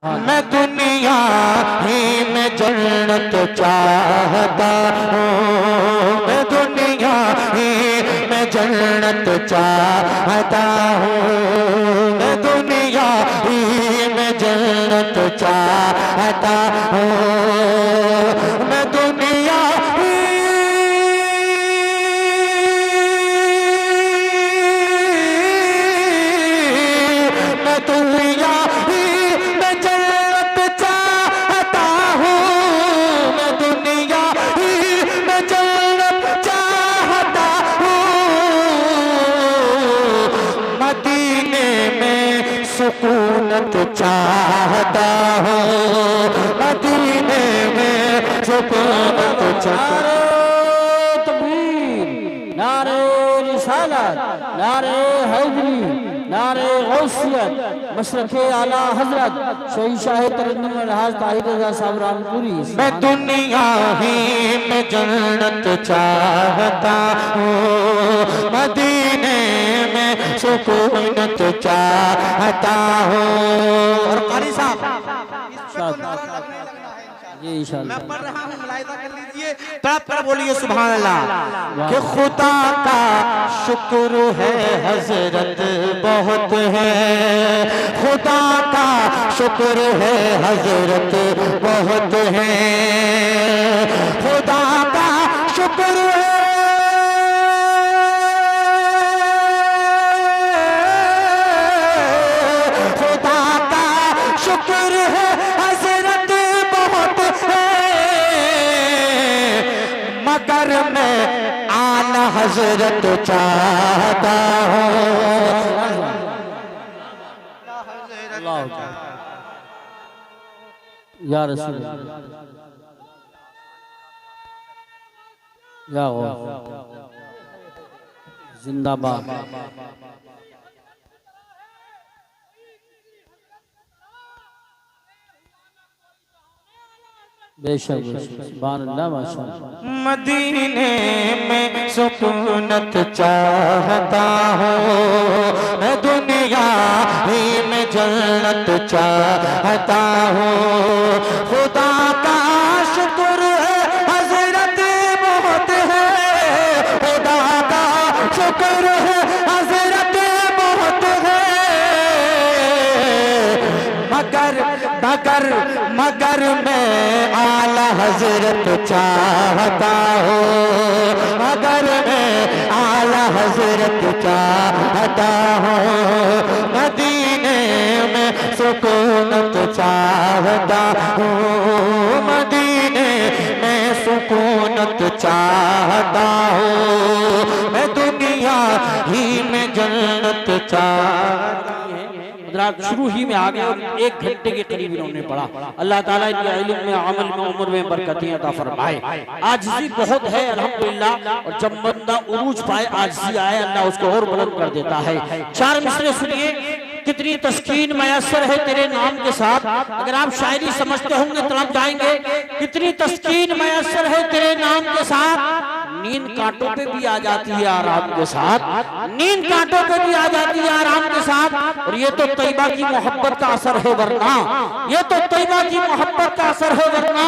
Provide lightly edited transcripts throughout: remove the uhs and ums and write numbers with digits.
मैं दुनिया ही में जन्नत चाहता हूँ, मैं दुनिया ही में जन्नत चाहता हूँ, मैं दुनिया ही में जन्नत चाहता हूँ, मैं दुनिया ही मैं दुनिया सुकूनत चाहता हूँ, मदीने में सुकूनत चाहता हूँ। तकबीर, नारे रिसालत, नारे हैदरी, नारे गौसियत, मशरक़े आला हजरत शहीद शाह तरन्नुम अलहाज ताहिर रज़ा साहब रामपुरी। मैं दुनिया ही में जन्नत चाहता हूँ, मदीने में सुकूनत चाहता हूँ। और कारी साहब जी इंशाअल्लाह मैं पढ़ रहा हूँ, मुलाहिज़ा कर लीजिए, तड़प कर बोलिए सुभान अल्लाह। कि खुदा का शुक्र है हजरत बहुत है, खुदा का शुक्र है हजरत बहुत है, खुदा का शुक्र है, खुदा का शुक्र है हजरत बहुत है, मगर मैं आला हजरत चाहता हूँ। या रसूल या जिंदाबाद। बेशक सुभान अल्लाह माशाअल्लाह। मदीने में सुकूनत चाहता हूँ, मैं दुनिया ही में जन्नत चाहता हूँ, खुदा का शुक्र है हजरत बहुत है, खुदा का शुक्र है हजरत बहुत है, मगर मगर मगर मैं आला हजरत चाहता हूँ, मगर मैं आला हजरत चाहता हूँ, मदीने में सुकूनत चाहता हूँ, मदीने में सुकूनत चाहता हूँ, मैं दुनिया ही में जन्नत चाहता हूँ। शुरू ही में आ गए और 1 घंटे के करीब इन्होंने पढ़ा। अल्लाह ताला इनके इल्म में, अमल में, उम्र में बरकतें अता फरमाए। आजिज़ी बहुत है अल्हम्दुलिल्लाह, और जब बंदा उरूज पाए, आजिज़ी आए, अल्लाह उसको और बुलंद कर देता है। 4 मिसरे सुनिए, कितनी तस्कीन मयसर है तेरे नाम के साथ। अगर आप शायरी समझते होंगे तो आप जाएंगे, कितनी तस्कीन मयसर है तेरे नाम के साथ, नींद कांटों पे भी आ जाती है आराम के साथ, नींद कांटों पे भी आ जाती है आराम के साथ। और ये तो तैयबा की मोहब्बत का असर है, वरना ये तो तैयबा की मोहब्बत का असर है, वरना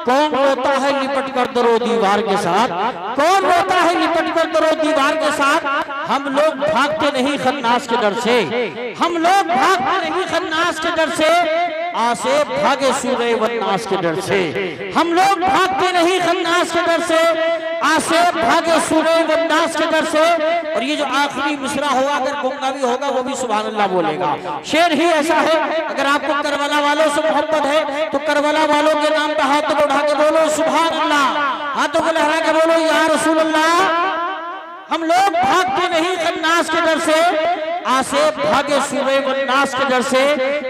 कौन रोता है लिपट कर दरो दीवार के साथ, कौन रोता है लिपट कर दरो दीवार के साथ। हम लोग भागते नहीं खन्नास के डर से, हम लोग भागते नहीं खन्नास के डर से, आसे भागे सूरे वन्नास के डर से। हम लोग भागते नहीं खन्नास के डर से, आसे भागे सूरे वन्नास के डर से। और ये जो आखिरी मिसरा होगा, अगर गुंगा भी होगा वो भी सुभान अल्लाह बोलेगा। शेर ही ऐसा है, अगर आपको करबला वालों से मोहब्बत है तो करबला वालों के नाम पे हाथ को उठा के बोलो सुभान अल्लाह, हाथों को लहरा के बोलो या रसूल अल्लाह। हम लोग भागते नहीं खन्नास के डर से, आसे भागे सूरे वन्नास के डर से।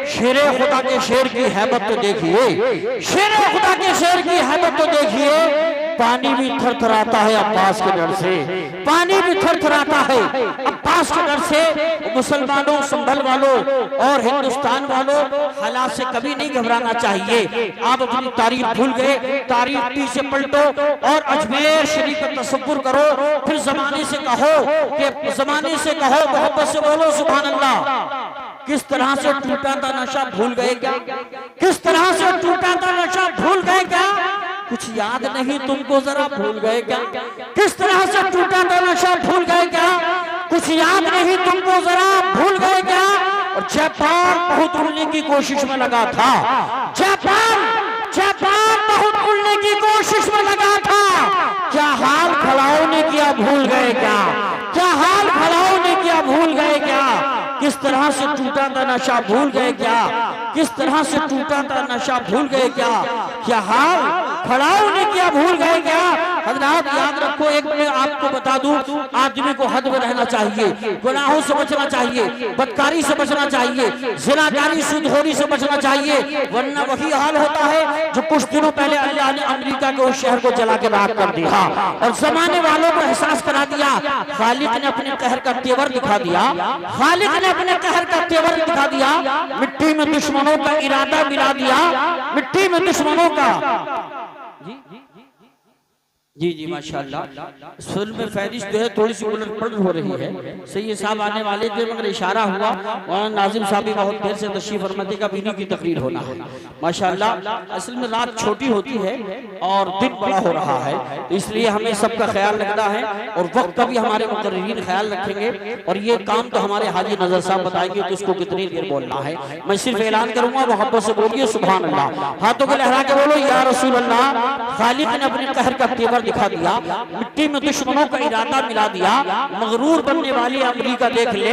शेरे खुदा के शेर की हैबत तो देखिए, शेरे खुदा के शेर की हैबत तो देखिए। पानी भी थरथराता है अब्बास के डर से, पानी भी थरथराता है अब्बास के डर से। मुसलमानों, संभल वालों और हिंदुस्तान वालों, हालात से कभी नहीं घबराना चाहिए। आप अपनी तारीख भूल गए, तारीख पीछे पलटो और अजमेर शरीफ का तसव्वुर करो, फिर जमाने से कहो कि जमाने से कहो, मोहब्बत से बोलो सुभान अल्लाह। किस तरह से टूटा था नशा भूल गए क्या? किस तरह से टूटा था नशा भूल गए क्या? कुछ याद नहीं तुमको जरा भूल गए क्या? किस तरह से टूटा था नशा भूल गए क्या? कुछ याद नहीं तुमको जरा भूल गए क्या? और जापान बहुत उड़ने की कोशिश में लगा था, जापान बहुत उड़ने की कोशिश में लगा था। क्या हाल खड़ाओं ने किया भूल गए क्या? क्या हाल खड़ाओं ने किया भूल गए क्या? किस तरह से टूटा था नशा भूल गए क्या? किस तरह से टूटा था नशा भूल गए क्या? क्या हाल खड़ाओं ने किया भूल गए क्या? हजरात याद रखो, एक मैं आपको बता दूं, आदमी को हद में रहना चाहिए, गुनाहों से बचना चाहिए, बदकारी से बचना चाहिए, जिनाकारी सूदखोरी से बचना चाहिए, वरना वही हाल होता है जो कुछ दिनों पहले अल्लाह ने अमेरिका के उस शहर को जला के राख कर दिया और जमाने वालों को एहसास करा दिया। खालिक ने अपने कहर का तेवर दिखा दिया, खालिक ने अपने कहर का तेवर दिखा दिया। मिट्टी में दुश्मनों का इरादा मिला दिया, मिट्टी में दुश्मनों का। जी जी माशाल्लाह। इस फिल्म में फहरिस्त जो है थोड़ी सी उलट पलट हो रही है। सही साहब आने वाले थे मगर इशारा हुआ, वहाँ नाजिम साहब भी बहुत देर से तशरीफ फरमाते का बीनी की तकरीर होना है माशाल्लाह। असल में रात छोटी होती है और दिन बड़ा हो रहा है, तो इसलिए हमें सबका ख्याल रखना है और वक्त का भी हमारे मुकर्रीरीन ख्याल रखेंगे। और ये काम तो हमारे हाजी नजर साहब बताएंगे कि उसको कितनी देर बोलना है। मैं सिर्फ ऐलान करूंगा, मोहब्बत से बोलिए सुभान अल्लाह, हाथों को लहरा के बोलो या रसूल अल्लाह। खालिक ने अपने कहर का तेवर दिखा दिया, मिट्टी में दुश्मनों का इरादा मिला दिया। मगरूर बनने वाली अमेरिका देख ले,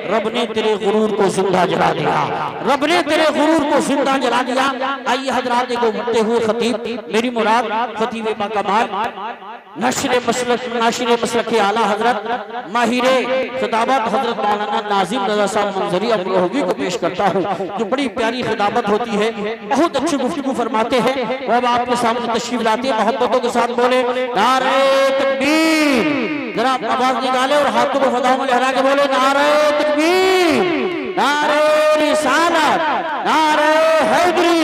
रब ने तेरे गुरूर को जिंदा जला दिया, रब ने तेरे गुरूर को जिंदा जला दिया। आइए हजरात को उठते हुए खतीब, मेरी मुराद खतीब बाकमाल नाशिर मसलक के आला हजरत माहिरे खिताबत हजरत मौलाना नाजिम रज़ा साहब मंजरी अब्रोहवी को पेश करता हूँ, जो बड़ी प्यारी खिताबत होती है, बहुत अच्छी गुफ्तगू फरमाते हैं। अब आपके सामने तशरीफ लाते हैं, मोहब्बतों के साथ बोले नारे तकबीर, जरा आवाज निकाले और हाथों को फदाओं में लहरा के बोले नारे तकबीर, नारे रिसालत, नारे हैदरी,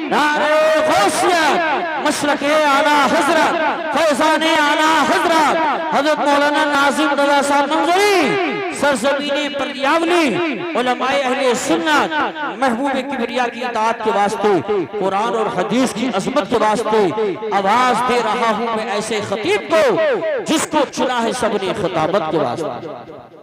नारे गौसियत, मशरक़े आला हज़रत, फैज़ाने आला हज़रत हज़रत मौलाना नाज़िम रज़ा साहब मंजरी, सरज़मीने पर्यावली, उलमाए अहले सुन्नत, महबूब किबरिया की इताअत के वास्ते, कुरान और हदीस की अज़मत के वास्ते आवाज दे रहा हूँ मैं ऐसे खतीब को जिसको चुना है सबने खिताबत के वास्ते।